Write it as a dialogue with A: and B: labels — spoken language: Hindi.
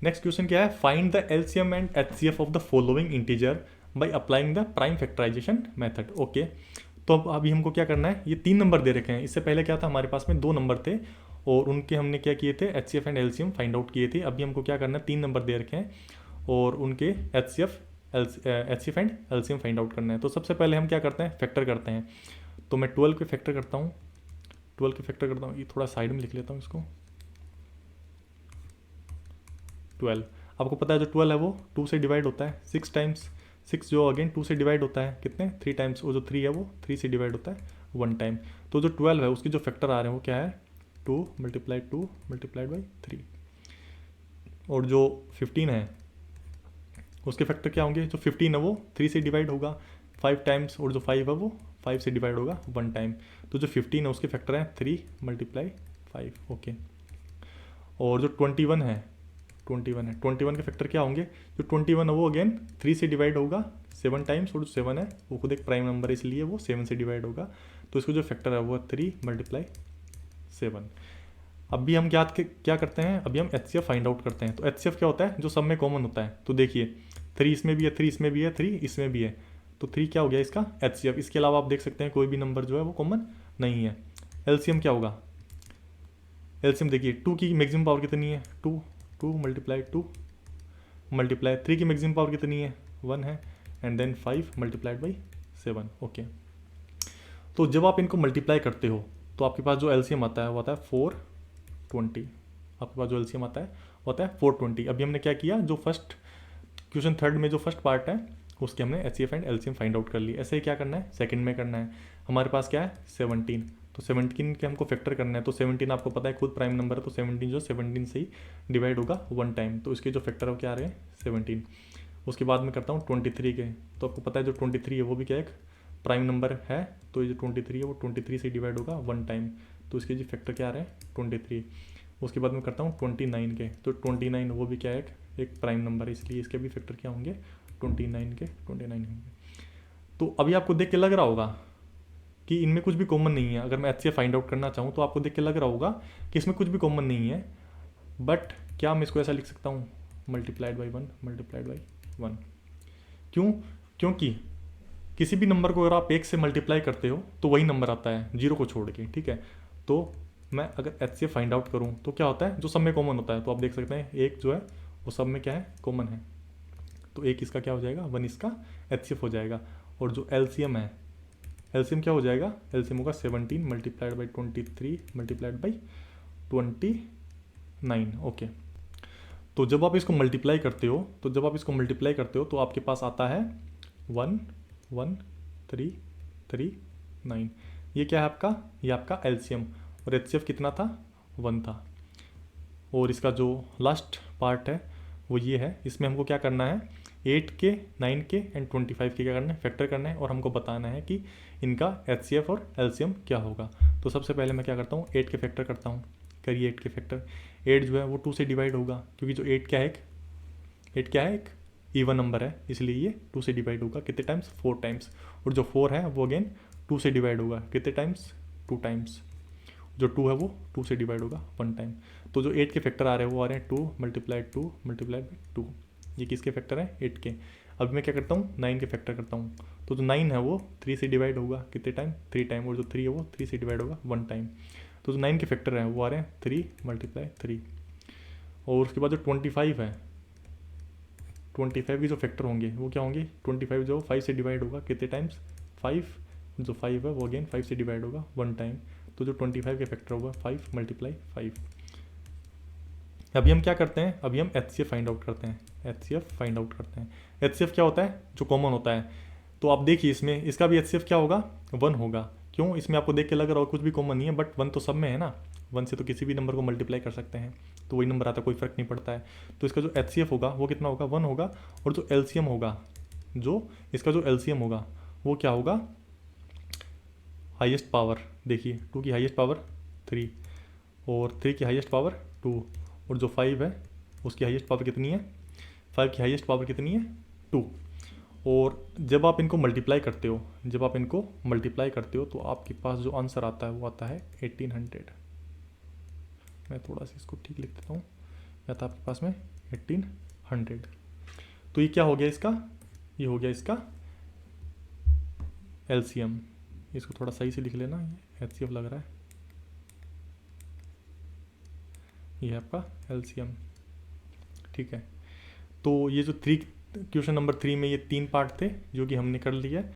A: नेक्स्ट क्वेश्चन क्या है, find the LCM and HCF of the following integer by applying the prime factorisation method. Okay, तो अब अभी हमको क्या करना है, ये 3 नंबर दे रखे हैं, इससे पहले क्या था हमारे पास में 2 नंबर थे और उनके हमने क्या किए थे, H and LCM find out किए थे। अभी हमको क्या करना है, 3 नंबर दे रखे हैं और उनके H F and LCM find out करना है। तो सबसे पहले हम क्या करते हैं, फैक्टर करते हैं। तो मैं 12 के फैक्टर करता हूँ, 12 के फैक्टर करता हूँ, ये थोड़ा साइड में लिख लेता हूँ इसको। 12, आपको पता है जो 12 है वो 2 से डिवाइड होता है 6 टाइम्स, 6 जो अगेन 2 से डिवाइड होता है कितने 3 टाइम्स, और जो 3 है वो 3 से डिवाइड होता है 1 टाइम। तो जो 12 है उसके जो फैक्टर आ रहे हैं वो क्या है, 2 मल्टीप्लाइड बाई 3। और जो 15 है उसके फैक्टर क्या होंगे, जो 15 है वो 3 से डिवाइड होगा 5 टाइम्स, और जो 5 है वो 5 से डिवाइड होगा 1 टाइम। तो जो 15 है उसके फैक्टर हैं 3 मल्टीप्लाई 5। ओके, और जो 21 है, 21 के फैक्टर क्या होंगे, जो 21 है वो अगेन 3 से डिवाइड होगा 7 टाइम्स, और जो 7 है वो खुद एक प्राइम नंबर है इसलिए वो 7 से डिवाइड होगा। तो इसको जो फैक्टर है वो 3 मल्टीप्लाई 7। अभी हम क्या करते हैं, अभी हम एच फाइंड आउट करते हैं। तो एच क्या होता है, जो सब में कॉमन होता है। तो देखिए 3 इसमें भी है, 3 इसमें भी है, 3 इसमें भी है, तो 3 क्या हो गया इसका एच। इसके अलावा आप देख सकते हैं कोई भी नंबर जो है वो कॉमन नहीं है। एलसीएम क्या होगा, एलसीएम देखिए 2 की मैक्सिमम पावर कितनी है, 2 मल्टीप्लाई 2 मल्टीप्लाई 3 की मैक्सिमम पावर कितनी है 1 है, and then 5 multiplied by 7। Okay, तो जब आप इनको मल्टीप्लाई करते हो तो आपके पास जो एलसीएम आता है वो आता है 420। आपके पास जो एलसीएम आता है वो आता है 420। अभी हमने क्या किया, जो फर्स्ट क्वेश्चन थर्ड में जो फर्स्ट पार्ट है उसके हमने H and LCM find out कर ली। ऐसे ही क्या करना है सेकंड में करना है। हमारे पास क्या है 17, तो 17 के हमको फैक्टर करना है। तो 17 आपको पता है खुद प्राइम नंबर है, तो 17 जो 17 से ही डिवाइड होगा 1 टाइम, तो इसके जो फैक्टर है वो क्या आ रहे हैं 17। उसके बाद में करता हूँ 23 के, तो आपको पता है जो 23 है वो भी क्या एक प्राइम नंबर है, तो ये जो 23 है वो 23 से डिवाइड होगा 1 टाइम, तो इसके जो फैक्टर क्या आ रहे हैं 23। उसके बाद में करता हूँ 29 के, तो 29 वो भी क्या है एक प्राइम नंबर है इसलिए इसके भी फैक्टर क्या होंगे 29 के 29 होंगे। तो अभी आपको देख के लग रहा होगा कि इनमें कुछ भी कॉमन नहीं है। अगर मैं एच फाइंड आउट करना चाहूँ तो आपको देख के लग रहा होगा कि इसमें कुछ भी कॉमन नहीं है, बट क्या मैं इसको ऐसा लिख सकता हूँ मल्टीप्लाइड बाई 1। क्यों, क्योंकि किसी भी नंबर को अगर आप 1 से मल्टीप्लाई करते हो तो वही नंबर आता है 0 को छोड़ के, ठीक है। तो मैं अगर एच से फाइंड आउट करूँ तो क्या होता है, जो सब में कॉमन होता है, तो आप देख सकते हैं 1 जो है वो सब में क्या है कॉमन है, तो 1 इसका क्या हो जाएगा 1 इसका एच हो जाएगा। और जो एलसीएम है, एलसीएम क्या हो जाएगा, एलसीएम होगा 17 multiplied by 23 multiplied by 29। Okay, तो जब आप इसको मल्टीप्लाई करते हो तो आपके पास आता है 1 1 3 3 9। ये क्या है आपका, ये आपका एलसीएम, और एचसीएफ कितना था 1 था। और इसका जो लास्ट पार्ट है वो ये है, इसमें हमको क्या करना है 8 के 9 के एंड 25 के क्या करना है फैक्टर करना है, और हमको बताना है कि इनका एचसीएफ और एलसीएम क्या होगा। तो सबसे पहले मैं क्या करता हूँ 8 के फैक्टर करता हूँ। करिए 8 के फैक्टर, 8 जो है वो 2 से डिवाइड होगा, क्योंकि जो 8 क्या है एक इवन नंबर है इसलिए ये 2 से डिवाइड होगा कितने टाइम्स 4 टाइम्स। और जो 4 है वो अगेन 2 से डिवाइड होगा कितने टाइम्स 2 टाइम्स। जो 2 है वो 2 से डिवाइड होगा 1 टाइम। तो जो 8 के फैक्टर आ रहे हैं वो आ रहे हैं 2 मल्टीप्लाइड 2। ये किसके फैक्टर हैं 8 के। अब मैं क्या करता हूँ 9 के फैक्टर करता हूँ। तो जो 9 है वो 3 से डिवाइड होगा कितने टाइम 3 टाइम, और जो 3 है वो 3 से डिवाइड होगा 1 टाइम। तो जो 9 के फैक्टर हैं वो आ रहे हैं 3 मल्टीप्लाई 3। और उसके बाद जो 25 है, 25 के जो फैक्टर होंगे वो क्या होंगे 25 जो 5 से डिवाइड होगा कितने टाइम्स 5, जो 5 है वो अगेन 5 से डिवाइड होगा 1 टाइम। तो जो 25 के फैक्टर होगा 5 मल्टीप्लाई 5। अभी हम क्या करते हैं, अभी हम एच फाइंड आउट करते हैं, एच क्या होता है जो कॉमन होता है। तो आप देखिए इसमें इसका भी एच क्या होगा 1 होगा। क्यों, इसमें आपको देख के लग रहा हो कुछ भी कॉमन नहीं है, बट 1 तो सब में है ना, 1 से तो किसी भी नंबर को मल्टीप्लाई कर सकते हैं तो वही नंबर आता है, कोई फ़र्क नहीं पड़ता है। तो इसका जो एच होगा वो कितना होगा 1 होगा। और जो एलसीएम होगा, जो इसका जो एलसीएम होगा वो क्या होगा हाईएस्ट पावर, देखिए 2 की हाईएस्ट पावर 3, और 3 की हाईएस्ट पावर 2, और जो 5 है उसकी हाईएस्ट पावर कितनी है 5 की हाईएस्ट पावर कितनी है 2। और जब आप इनको मल्टीप्लाई करते हो तो आपके पास जो आंसर आता है वो आता है 1800। मैं थोड़ा सा इसको ठीक लिख देता हूँ, या था आपके पास में 1800। तो ये क्या हो गया इसका, ये हो गया इसका एलसीएम। इसको थोड़ा सही से लिख लेना, ये एचसीएफ लग रहा है, ये है आपका एलसीएम। ठीक है, तो ये जो क्वेश्चन नंबर 3 में ये 3 पार्ट थे जो कि हमने कर लिया है।